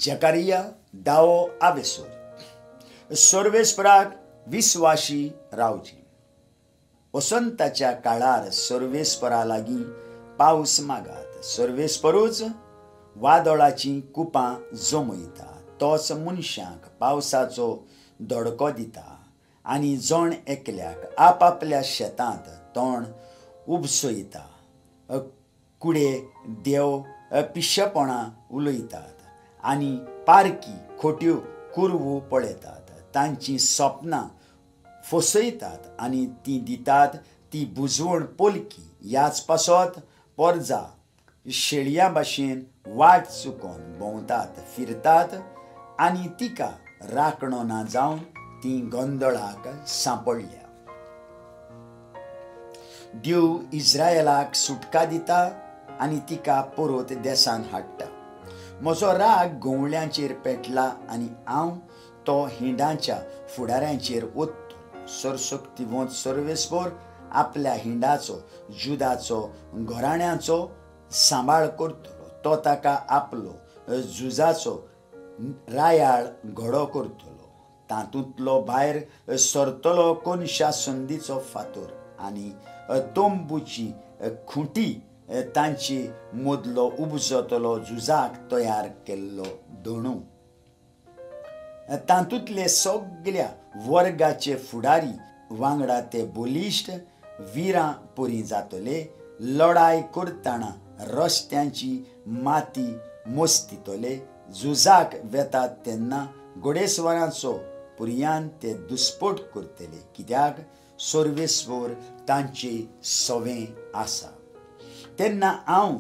जकारिया दावो आवेसोर सर्वेस्पराक विश्वासी रावची। वसंताच्या काळार सर्वेस्परा लागीं पावस मागात। सर्वेस्परूच वादळाची कुपां जमयता। तोच मनशांक पावसाचो दडको दिता आनी जण एकल्याक आपापल्या शेतांत तोंड उबसयता। कुडे देव पिशेपणां उलयतात आनी पारकी खोट्यो कुरवो पळयतात। तांची सपनां फसयतात आनी ती दितात ती बुजवण पोलकी। ह्याच पासत पोरजा शेळया भाशेन वाट चुकोवन भोंवतात फिरतात आनी तिका राखणो ना जावन ती गोंदळाक सांपडल्या। देव इस्रायलाक सुटका दिता आनी तिका परत देसान हाडटा। म्हजो राग गवळ्यांचेर पेटला आनी हांव तो हिंडाच्या फुडाऱ्यांचेर ओततो। सरसक्तीवंत सर्वेस्पर आपल्या हिंडाचो जुदाचो घराण्यांचो सांबाळ करतलो। तो ताका आपलो झुजाचो रायाळ घोडो करतलो। तातूंतलो भायर सरतलो कोनशा संदीचो फातर आनी तोंबूची खुंटी तांची मदलो उबजतलो झुजाक तयार केल्लो दोणू। तातूंतले सगळ्या वर्गाचे फुडारी वांगडा ते बलिश्ट विरां परी जातले। लढाय करतना रस्त्यांची माती मोसतीतले। झुजाक वेतात तेन्ना घोडेस्वारांचो पुरयान ते दुस्पट करतले, कित्याक सर्वेस्वर तांचे सवें आसा। तेन्ना हांव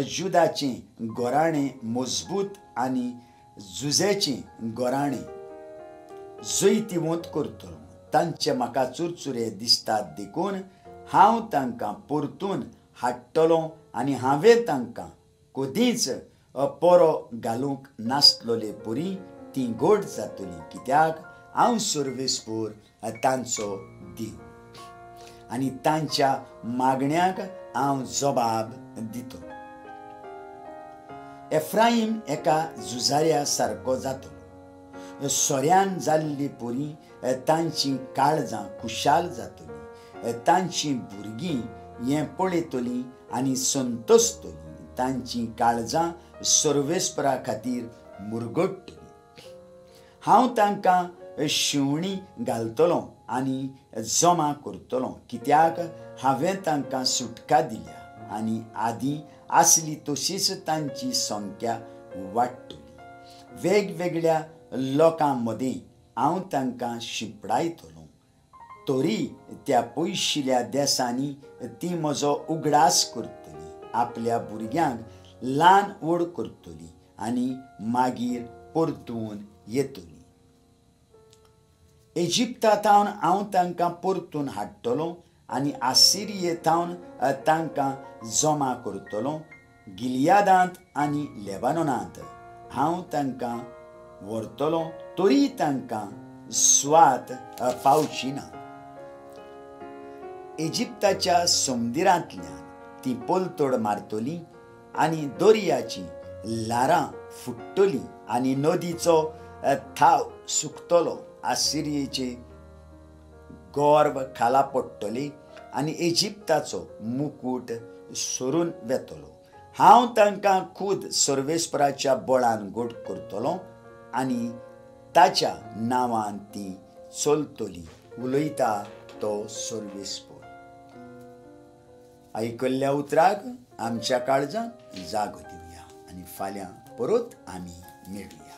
जुदाचें घोराणें मजबूत आनी झुजेचें घोराणें जैतिवंत करतलो। तांचे म्हाका चुरचुरे दिसतात देखून हांव तांकां परतून हाडटलों आनी हांवें तांकां कदींच पोरो घालूंक नासलोले परी तीं घोट जातलीं, कित्याक हांव सर्वेस्पर तांचो देव आनी तांच्या मागण्यांक हांव जबाब दितलो। एफ्राईम एका झुजाऱ्या सारको जातलो। सोऱ्यान जाल्ली परी तांची काळजां खुशाल जातलीं। तांची भुरगीं हें पळयतलीं आनी संतोसतलीं। तांची काळजां सर्वेस्परा खातीर मुरगडटलीं। हांव तांकां शिवणी घालतलों आनी जमा करतलों, कित्याक हांवें तांकां सुटका दिल्या आनी आदीं आसली तशीच तांची संख्या वाडटली। वेगवेगळ्या लोकां मदीं हांव तांकां शिंपडायतलों। तरी त्या पयशिल्ल्या देसांनी ती म्हजो उगडास करतली। आपल्या भुरग्यांक ल्हान व्हड करतली आनी मागीर परतून येतली। इजिप्तांतावन हांव तांकां परतून हाडटलों आनी आसिरियेंतावन तांकां जमा करतलों। गिलियादांत आनी लेबानोनांत हांव तांकां व्हरतलों, तरी तांकां स्वात पावची ना। इजिप्ताच्या समुद्रांतल्यान ती पलतड मारतली आनी दर्याची ल्हारां फुट्टलीं आनी नदीचो थाव सुकतलो। आसिरियेचे गर्व खाला पडटले आनी इजिप्ताचो मुकूट सोरून वेतलो। हांव तांकां खुद सर्वेस्पराच्या बळान घोट करतलों आनी ताच्या नांवान ती चलतली, उलयता तो सर्वेस्पर। आयकल्ल्या उतराक आमच्या काळजांत जागो दिवया आनी फाल्यां परत आमी मेळुया।